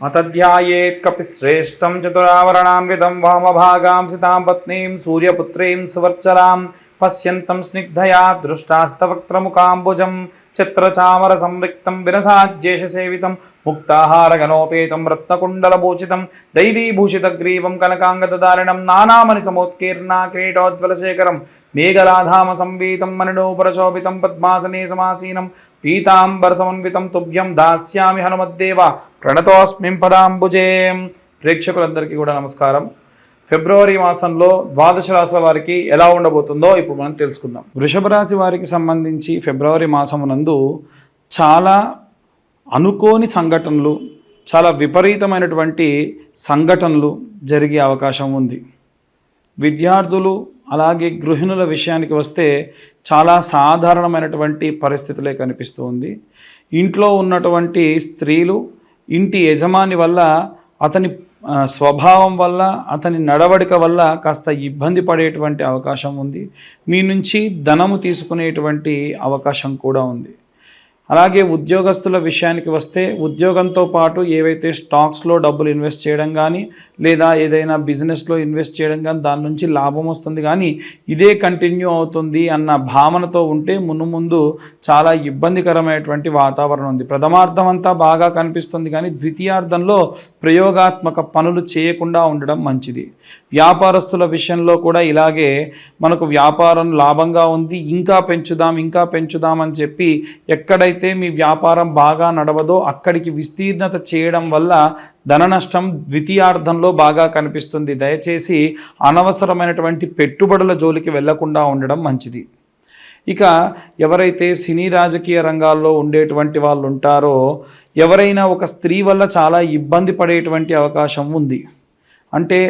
मतध्यायेत् कपिश्रेष्ठं चतुरावरणान्वितं वामभागां सितां पत्नीं सूर्यपुत्रीं सुवर्चलां पश्यन्तं स्निग्धया दृष्टास्तवक्त्रमुकाम्बुजं चित्रचामरसंरिक्तं विरसाज्येषसेवितं मुक्ताहारगणोपेतं रत्नकुण्डलभूषितं दैवीभूषितग्रीवं कनकाङ्गदधारिणं नानामणिसमोत्कीर्णा किरीटोज्ज्वलशेखरं मेघलाधामसंवीतं मणिनूपुरशोभितं पद्मासने समासीनं పీతాంబరసమన్వితం తుభ్యం దాస్యామి హనుమద్దేవ ప్రణతోస్మిం పదాంబుజే. ప్రేక్షకులందరికీ కూడా నమస్కారం. ఫిబ్రవరి మాసంలో ద్వాదశ రాశుల వారికి ఎలా ఉండబోతుందో ఇప్పుడు మనం తెలుసుకుందాం. వృషభ రాశి వారికి సంబంధించి ఫిబ్రవరి మాసమునందు చాలా అనుకోని సంఘటనలు, చాలా విపరీతమైనటువంటి సంఘటనలు జరిగే అవకాశం ఉంది. విద్యార్థులు అలాగే గృహిణుల విషయానికి వస్తే చాలా సాధారణమైనటువంటి పరిస్థితులే కనిపిస్తుంది. ఇంట్లో ఉన్నటువంటి స్త్రీలు ఇంటి యజమాని వల్ల, అతని స్వభావం వల్ల, అతని నడవడిక వల్ల కాస్త ఇబ్బంది పడేటువంటి అవకాశం ఉంది. మీ నుంచి ధనము తీసుకునేటువంటి అవకాశం కూడా ఉంది. అలాగే ఉద్యోగస్తుల విషయానికి వస్తే ఉద్యోగంతో పాటు ఏవైతే స్టాక్స్లో డబ్బులు ఇన్వెస్ట్ చేయడం కానీ, లేదా ఏదైనా బిజినెస్లో ఇన్వెస్ట్ చేయడం కానీ దాని నుంచి లాభం వస్తుంది, కానీ ఇదే కంటిన్యూ అవుతుంది అన్న భావనతో ఉంటే ముందు చాలా ఇబ్బందికరమైనటువంటి వాతావరణం ఉంది. ప్రథమార్థం అంతా బాగా కనిపిస్తుంది, కానీ ద్వితీయార్థంలో ప్రయోగాత్మక పనులు చేయకుండా ఉండడం మంచిది. వ్యాపారస్తుల విషయంలో కూడా ఇలాగే మనకు వ్యాపారం లాభంగా ఉంది, ఇంకా పెంచుదాం అని చెప్పి ఎక్కడైతే మీ వ్యాపారం బాగా నడవదో అక్కడికి విస్తీర్ణత చేయడం వల్ల ధన నష్టం ద్వితీయార్థంలో బాగా కనిపిస్తుంది. దయచేసి అనవసరమైనటువంటి పెట్టుబడుల జోలికి వెళ్లకుండా ఉండడం మంచిది. ఇక ఎవరైతే సినీ రాజకీయ రంగాల్లో ఉండేటువంటి వాళ్ళు ఉంటారో, ఎవరైనా ఒక స్త్రీ వల్ల చాలా ఇబ్బంది పడేటువంటి అవకాశం ఉంది. అంటే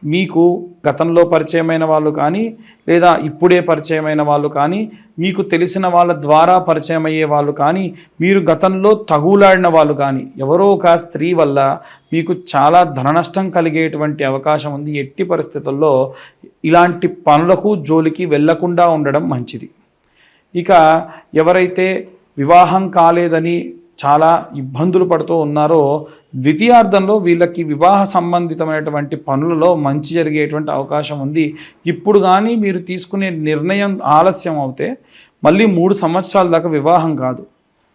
మీకు గతంలో పరిచయమైన వాళ్ళు కానీ, లేదా ఇప్పుడే పరిచయమైన వాళ్ళు కానీ, మీకు తెలిసిన వాళ్ళ ద్వారా పరిచయం అయ్యే వాళ్ళు కానీ, మీరు గతంలో తగులాడిన వాళ్ళు కానీ, ఎవరో ఒక స్త్రీ వల్ల మీకు చాలా ధన నష్టం కలిగేటువంటి అవకాశం ఉంది. ఎట్టి పరిస్థితుల్లో ఇలాంటి పనులకు జోలికి వెళ్లకుండా ఉండడం మంచిది. ఇక ఎవరైతే వివాహం కాలేదని చాలా ఇబ్బందులు పడుతూ ఉన్నారో, ద్వితీయార్థంలో వీళ్ళకి వివాహ సంబంధితమైనటువంటి పనులలో మంచి జరిగేటువంటి అవకాశం ఉంది. ఇప్పుడు కానీ మీరు తీసుకునే నిర్ణయం ఆలస్యం అవుతే మళ్ళీ 3 సంవత్సరాల దాకా వివాహం కాదు.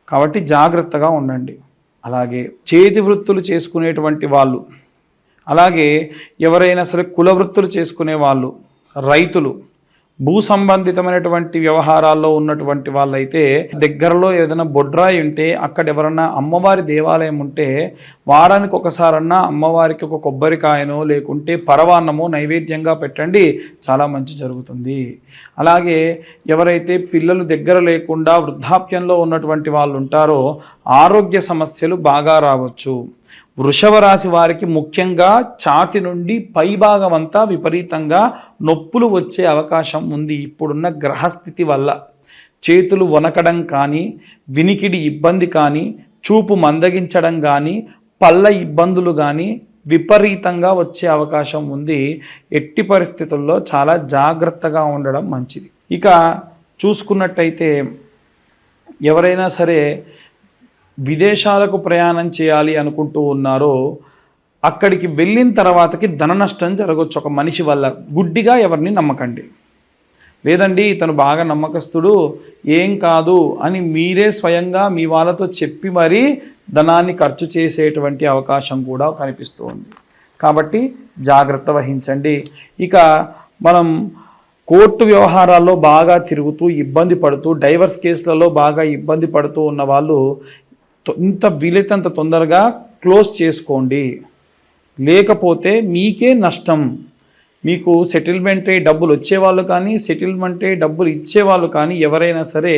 కాబట్టి జాగ్రత్తగా ఉండండి. అలాగే చేతి వృత్తులు చేసుకునేటువంటి వాళ్ళు, అలాగే ఎవరైనా సరే కుల వృత్తులు చేసుకునే వాళ్ళు, రైతులు, భూ సంబంధితమైనటువంటి వ్యవహారాల్లో ఉన్నటువంటి వాళ్ళైతే దగ్గరలో ఏదైనా బొడ్రాయి ఉంటే, అక్కడ ఎవరన్నా అమ్మవారి దేవాలయం ఉంటే వారానికి ఒకసారన్నా అమ్మవారికి ఒక కొబ్బరికాయనో లేకుంటే పరవాన్నమో నైవేద్యంగా పెట్టండి, చాలా మంచి జరుగుతుంది. అలాగే ఎవరైతే పిల్లలు దగ్గర లేకుండా వృద్ధాప్యంలో ఉన్నటువంటి వాళ్ళు ఉంటారో ఆరోగ్య సమస్యలు బాగా రావచ్చు. వృషభ రాశి వారికి ముఖ్యంగా ఛాతి నుండి పైభాగం అంతా విపరీతంగా నొప్పులు వచ్చే అవకాశం ఉంది. ఇప్పుడున్న గ్రహస్థితి వల్ల చేతులు వనకడం కానీ, వినికిడి ఇబ్బంది కానీ, చూపు మందగించడం కానీ, పళ్ళ ఇబ్బందులు కానీ విపరీతంగా వచ్చే అవకాశం ఉంది. ఎట్టి పరిస్థితుల్లో చాలా జాగ్రత్తగా ఉండడం మంచిది. ఇక చూసుకున్నట్టయితే ఎవరైనా సరే విదేశాలకు ప్రయాణం చేయాలి అనుకుంటూ ఉన్నారో, అక్కడికి వెళ్ళిన తర్వాతకి ధన నష్టం జరగవచ్చు ఒక మనిషి వల్ల. గుడ్డిగా ఎవరిని నమ్మకండి. లేదండి ఇతను బాగా నమ్మకస్తుడు, ఏం కాదు అని మీరే స్వయంగా మీ వాళ్ళతో చెప్పి మరీ ధనాన్ని ఖర్చు చేసేటువంటి అవకాశం కూడా కనిపిస్తుంది. కాబట్టి జాగ్రత్త వహించండి. ఇక మనం కోర్టు వ్యవహారాల్లో బాగా తిరుగుతూ ఇబ్బంది పడుతూ, డైవర్స్ కేసులలో బాగా ఇబ్బంది పడుతూ ఉన్న వాళ్ళు ఇంత వీలైతే అంత తొందరగా క్లోజ్ చేసుకోండి, లేకపోతే మీకే నష్టం. మీకు సెటిల్మెంట్ అయ్యి డబ్బులు వచ్చేవాళ్ళు కానీ, సెటిల్మెంట్ అయ్యి డబ్బులు ఇచ్చేవాళ్ళు కానీ ఎవరైనా సరే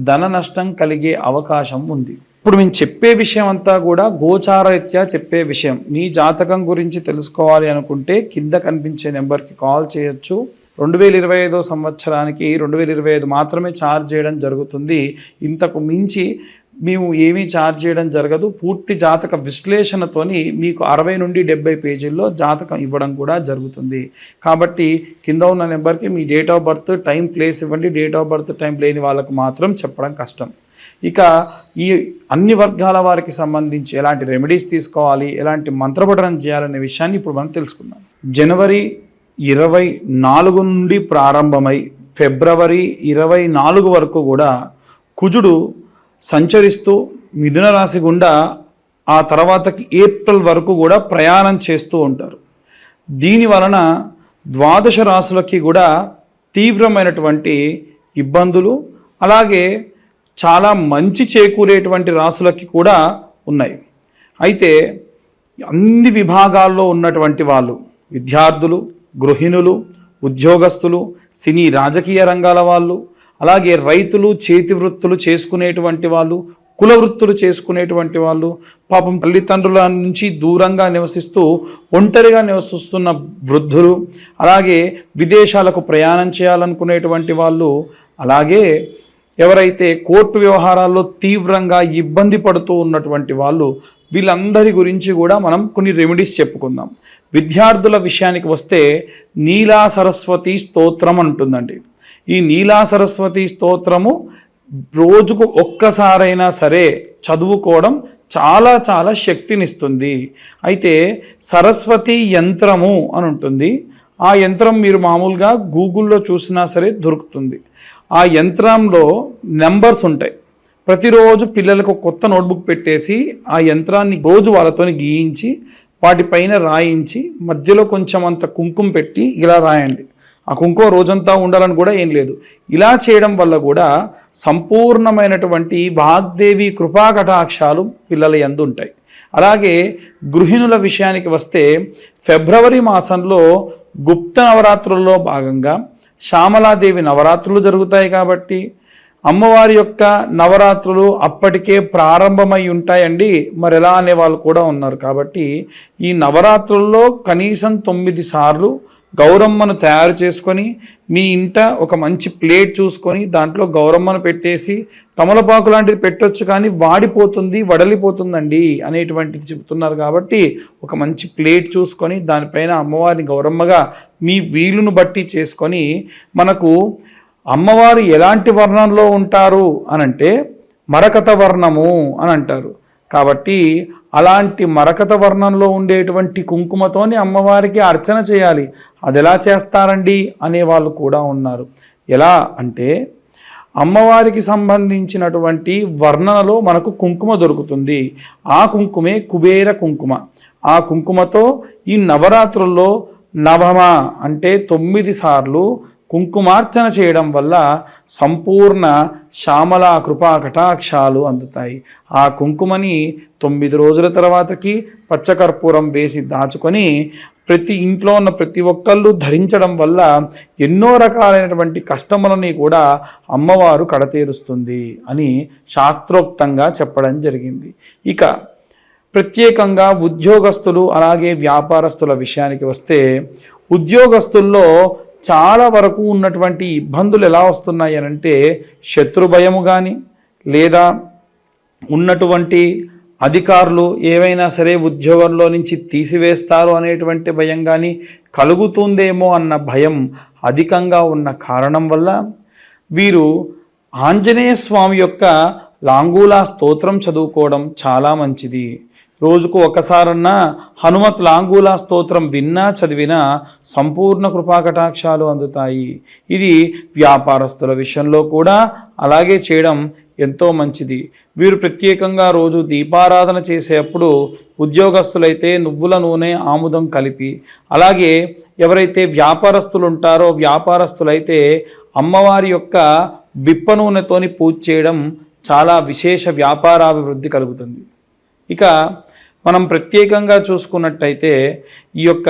ధన నష్టం కలిగే అవకాశం ఉంది. ఇప్పుడు మేము చెప్పే విషయం అంతా కూడా గోచారరీత్యా చెప్పే విషయం. మీ జాతకం గురించి తెలుసుకోవాలి అనుకుంటే కింద కనిపించే నెంబర్కి కాల్ చేయొచ్చు. 2025 సంవత్సరానికి 2025 మాత్రమే ఛార్జ్ చేయడం జరుగుతుంది. ఇంతకు మించి మేము ఏమీ ఛార్జ్ చేయడం జరగదు. పూర్తి జాతక విశ్లేషణతోని మీకు 60 నుండి 70 పేజీల్లో జాతకం ఇవ్వడం కూడా జరుగుతుంది. కాబట్టి కింద ఉన్న నెంబర్కి మీ date of birth, time, place ఇవ్వండి. డేట్ ఆఫ్ బర్త్, టైం లేని వాళ్ళకు మాత్రం చెప్పడం కష్టం. ఇక ఈ అన్ని వర్గాల వారికి సంబంధించి ఎలాంటి రెమెడీస్ తీసుకోవాలి, ఎలాంటి మంత్రపఠనం చేయాలనే విషయాన్ని ఇప్పుడు మనం తెలుసుకుందాం. జనవరి 24 నుండి ప్రారంభమై ఫిబ్రవరి 24 వరకు కూడా కుజుడు సంచరిస్తూ మిథున రాశి గుండా ఆ తర్వాతకి ఏప్రిల్ వరకు కూడా ప్రయాణం చేస్తూ ఉంటారు. దీని వలన ద్వాదశ రాశులకి కూడా తీవ్రమైనటువంటి ఇబ్బందులు, అలాగే చాలా మంచి చేకూరేటువంటి రాశులకి కూడా ఉన్నాయి. అయితే అన్ని విభాగాల్లో ఉన్నటువంటి వాళ్ళు, విద్యార్థులు, గృహిణులు, ఉద్యోగస్తులు, సినీ రాజకీయ రంగాల వాళ్ళు, అలాగే రైతులు, చేతి వృత్తులు చేసుకునేటువంటి వాళ్ళు, కుల వృత్తులు చేసుకునేటువంటి వాళ్ళు, పాపం తల్లిదండ్రుల నుంచి దూరంగా నివసిస్తూ ఒంటరిగా నివసిస్తున్న వృద్ధులు, అలాగే విదేశాలకు ప్రయాణం చేయాలనుకునేటువంటి వాళ్ళు, అలాగే ఎవరైతే కోర్టు వ్యవహారాల్లో తీవ్రంగా ఇబ్బంది పడుతూ ఉన్నటువంటి వాళ్ళు, వీళ్ళందరి గురించి కూడా మనం కొన్ని రెమెడీస్ చెప్పుకుందాం. విద్యార్థుల విషయానికి వస్తే నీలా సరస్వతి స్తోత్రం అంటుందండి. ఈ నీలా సరస్వతి స్తోత్రము రోజుకు ఒక్కసారైనా సరే చదువుకోవడం చాలా చాలా శక్తినిస్తుంది. అయితే సరస్వతి యంత్రము అని ఉంటుంది. ఆ యంత్రం మీరు మామూలుగా గూగుల్లో చూసినా సరే దొరుకుతుంది. ఆ యంత్రంలో నెంబర్స్ ఉంటాయి. ప్రతిరోజు పిల్లలకు కొత్త నోట్బుక్ పెట్టేసి ఆ యంత్రాన్ని రోజు వాళ్ళతో గీయించి వాటిపైన రాయించి మధ్యలో కొంచెం అంత కుంకుమ పెట్టి ఇలా రాయండి. ఆ కుంకుమ రోజంతా ఉండాలని కూడా ఏం లేదు. ఇలా చేయడం వల్ల కూడా సంపూర్ణమైనటువంటి వాగ్దేవి కృపా కటాక్షాలు పిల్లల యందు ఉంటాయి. అలాగే గృహిణుల విషయానికి వస్తే ఫిబ్రవరి మాసంలో గుప్త నవరాత్రుల్లో భాగంగా శ్యామలాదేవి నవరాత్రులు జరుగుతాయి. కాబట్టి అమ్మవారి యొక్క నవరాత్రులు అప్పటికే ప్రారంభమై ఉంటాయండి. మరి ఎలా అనే వాళ్ళు కూడా ఉన్నారు. కాబట్టి ఈ నవరాత్రుల్లో కనీసం 9 సార్లు గౌరమ్మను తయారు చేసుకొని మీ ఇంట ఒక మంచి ప్లేట్ చూసుకొని దాంట్లో గౌరమ్మను పెట్టేసి, తమలపాకు లాంటిది పెట్టొచ్చు కానీ వాడిపోతుంది, వడలిపోతుందండి అనేటువంటిది చెబుతున్నారు. కాబట్టి ఒక మంచి ప్లేట్ చూసుకొని దానిపైన అమ్మవారిని గౌరమ్మగా మీ వీలును బట్టి చేసుకొని, మనకు అమ్మవారు ఎలాంటి వర్ణంలో ఉంటారు అనంటే మరకత వర్ణము అని అంటారు. కాబట్టి అలాంటి మరకత వర్ణంలో ఉండేటువంటి కుంకుమతోని అమ్మవారికి అర్చన చేయాలి. అది ఎలా చేస్తారండి అనేవాళ్ళు కూడా ఉన్నారు. ఎలా అంటే అమ్మవారికి సంబంధించినటువంటి వర్ణనలో మనకు కుంకుమ దొరుకుతుంది. ఆ కుంకుమే కుబేర కుంకుమ. ఆ కుంకుమతో ఈ నవరాత్రుల్లో నవమ అంటే 9 సార్లు కుంకుమార్చన చేయడం వల్ల సంపూర్ణ శ్యామల కృపా కటాక్షాలు అందుతాయి. ఆ కుంకుమని 9 రోజుల తర్వాతకి పచ్చకర్పూరం వేసి దాచుకొని ప్రతి ఇంట్లో ఉన్న ప్రతి ఒక్కళ్ళు ధరించడం వల్ల ఎన్నో రకాలైనటువంటి కష్టములని కూడా అమ్మవారు కడతీరుస్తుంది అని శాస్త్రోక్తంగా చెప్పడం జరిగింది. ఇక ప్రత్యేకంగా ఉద్యోగస్తులు అలాగే వ్యాపారస్తుల విషయానికి వస్తే ఉద్యోగస్తుల్లో చాలా వరకు ఉన్నటువంటి ఇబ్బందులు ఎలా వస్తున్నాయి అనంటే శత్రుభయము కానీ, లేదా ఉన్నటువంటి అధికారులు ఏవైనా సరే ఉద్యోగంలో నుంచి తీసివేస్తారు అనేటువంటి భయం కానీ కలుగుతుందేమో అన్న భయం అధికంగా ఉన్న కారణం వల్ల వీరు ఆంజనేయ స్వామి యొక్క లాంగూలా స్తోత్రం చదువుకోవడం చాలా మంచిది. రోజుకు ఒకసారన్నా హనుమత్ లాంగూలా స్తోత్రం విన్నా చదివినా సంపూర్ణ కృపాకటాక్షాలు అందుతాయి. ఇది వ్యాపారస్తుల విషయంలో కూడా అలాగే చేయడం ఎంతో మంచిది. వీరు ప్రత్యేకంగా రోజు దీపారాధన చేసేటప్పుడు ఉద్యోగస్తులైతే నువ్వుల నూనె ఆముదం కలిపి, అలాగే ఎవరైతే వ్యాపారస్తులు ఉంటారో వ్యాపారస్తులైతే అమ్మవారి యొక్క విప్ప నూనెతోని పూజ చేయడం చాలా విశేష వ్యాపారాభివృద్ధి కలుగుతుంది. ఇక మనం ప్రత్యేకంగా చూసుకున్నట్టయితే ఈ యొక్క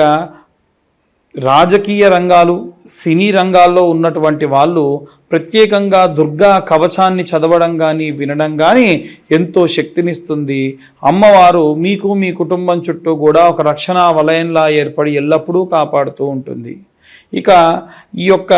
రాజకీయ రంగాలు, సినీ రంగాల్లో ఉన్నటువంటి వాళ్ళు ప్రత్యేకంగా దుర్గా కవచాన్ని చదవడం కానీ వినడం కానీ ఎంతో శక్తినిస్తుంది. అమ్మవారు మీకు మీ కుటుంబం చుట్టూ కూడా ఒక రక్షణ వలయంలా ఏర్పడి ఎల్లప్పుడూ కాపాడుతూ ఉంటుంది. ఇక ఈ యొక్క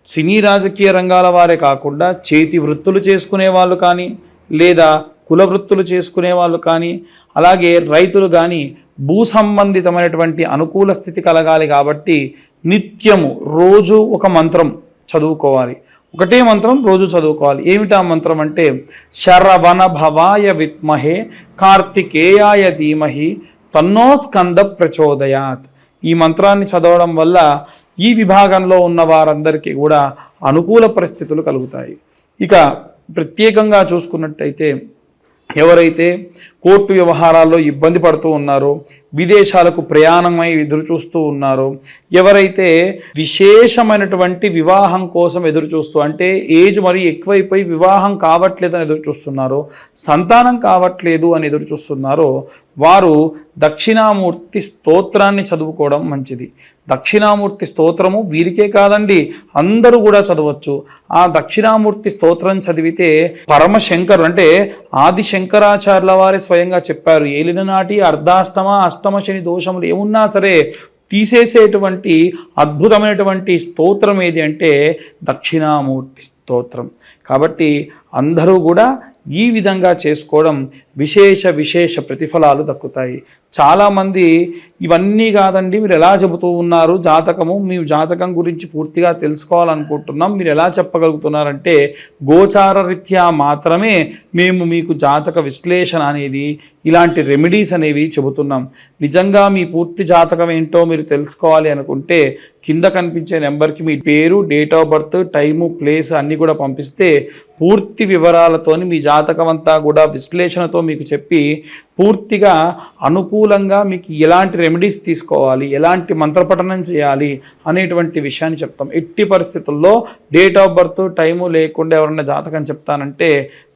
సినీ రాజకీయ రంగాల వారే కాకుండా చేతి వృత్తులు చేసుకునే వాళ్ళు కానీ, లేదా కుల వృత్తులు చేసుకునే వాళ్ళు కానీ, అలాగే రైతులు కానీ భూ సంబంధితమైనటువంటి అనుకూల స్థితి కలగాలి. కాబట్టి నిత్యము రోజు ఒక మంత్రం చదువుకోవాలి. ఒకటే మంత్రం రోజు చదువుకోవాలి. ఏమిటా మంత్రం అంటే శరవణ భవాయ విద్మహే కార్తికేయాయ ధీమహి తన్నో స్కంద ప్రచోదయాత్. ఈ మంత్రాన్ని చదవడం వల్ల ఈ విభాగంలో ఉన్న వారందరికీ కూడా అనుకూల పరిస్థితులు కలుగుతాయి. ఇక ప్రత్యేకంగా చూసుకున్నట్టయితే ఎవరైతే కోర్టు వ్యవహారాల్లో ఇబ్బంది పడుతూ ఉన్నారో, విదేశాలకు ప్రయాణమై ఎదురు చూస్తూ ఉన్నారో, ఎవరైతే విశేషమైనటువంటి వివాహం కోసం ఎదురు చూస్తూ అంటే ఏజ్ మరీ ఎక్కువైపోయి వివాహం కావట్లేదని ఎదురు చూస్తున్నారో, సంతానం కావట్లేదు అని ఎదురు చూస్తున్నారో వారు దక్షిణామూర్తి స్తోత్రాన్ని చదువుకోవడం మంచిది. దక్షిణామూర్తి స్తోత్రము వీరికే కాదండి, అందరూ కూడా చదవచ్చు. ఆ దక్షిణామూర్తి స్తోత్రం చదివితే పరమశంకరు అంటే ఆది శంకరాచార్యుల వారి స్వయంగా చెప్పారు, ఏలిన నాటి అర్ధాష్టమ అష్టమ శని దోషములు ఏమున్నా సరే తీసేసేటువంటి అద్భుతమైనటువంటి స్తోత్రం ఏది అంటే దక్షిణామూర్తి స్తోత్రం. కాబట్టి అందరూ కూడా ఈ విధంగా చేసుకోవడం విశేష ప్రతిఫలాలు దక్కుతాయి. చాలామంది ఇవన్నీ కాదండి మీరు ఎలా చెబుతూ ఉన్నారు జాతకము, మీ జాతకం గురించి పూర్తిగా తెలుసుకోవాలనుకుంటున్నాం, మీరు ఎలా చెప్పగలుగుతున్నారంటే గోచార రీత్యా మాత్రమే మేము మీకు జాతక విశ్లేషణ అనేది ఇలాంటి రెమెడీస్ అనేవి చెబుతున్నాం. నిజంగా మీ పూర్తి జాతకం ఏంటో మీరు తెలుసుకోవాలి అనుకుంటే కింద కనిపించే నెంబర్కి మీ పేరు, date of birth, time, place అన్నీ కూడా పంపిస్తే పూర్తి వివరాలతోని మీ జాతకం అంతా కూడా విశ్లేషణతో మీకు చెప్పి పూర్తిగా అనుకూలంగా మీకు ఎలాంటి రెమెడీస్ తీసుకోవాలి, ఎలాంటి మంత్రపఠనం చేయాలి అనేటువంటి విషయాన్ని చెప్తాం. ఎట్టి పరిస్థితుల్లో డేట్ ఆఫ్ బర్త్ టైము లేకుండా ఎవరన్నా జాతకం చెప్తానంటే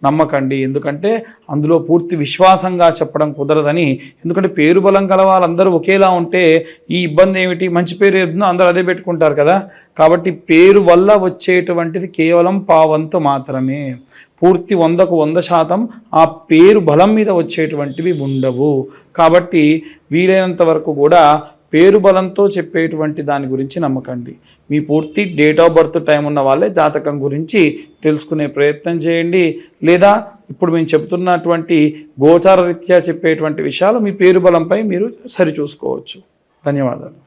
నమ్మకండి. ఎందుకంటే అందులో పూర్తి విశ్వాసంగా చెప్పడం కుదరదని. ఎందుకంటే పేరు బలం గల వాళ్ళందరూ ఒకేలా ఉంటే ఈ ఇబ్బంది ఏమిటి, మంచి పేరు ఏదో అందరూ అదే పెట్టుకుంటారు కదా. కాబట్టి పేరు వల్ల వచ్చేటువంటిది కేవలం పావంతు మాత్రమే. పూర్తి 100కు 100% ఆ పేరు బలం మీద వచ్చేటువంటివి ఉండవు. కాబట్టి వీలైనంత వరకు కూడా పేరు బలంతో చెప్పేటువంటి దాని గురించి నమ్మకండి. మీ పూర్తి డేట్ ఆఫ్ బర్త్ టైం ఉన్న వాళ్ళే జాతకం గురించి తెలుసుకునే ప్రయత్నం చేయండి. లేదా ఇప్పుడు మేము చెబుతున్నటువంటి గోచార రీత్యా చెప్పేటువంటి విషయాలు మీ పేరు బలంపై మీరు సరిచూసుకోవచ్చు. ధన్యవాదాలు.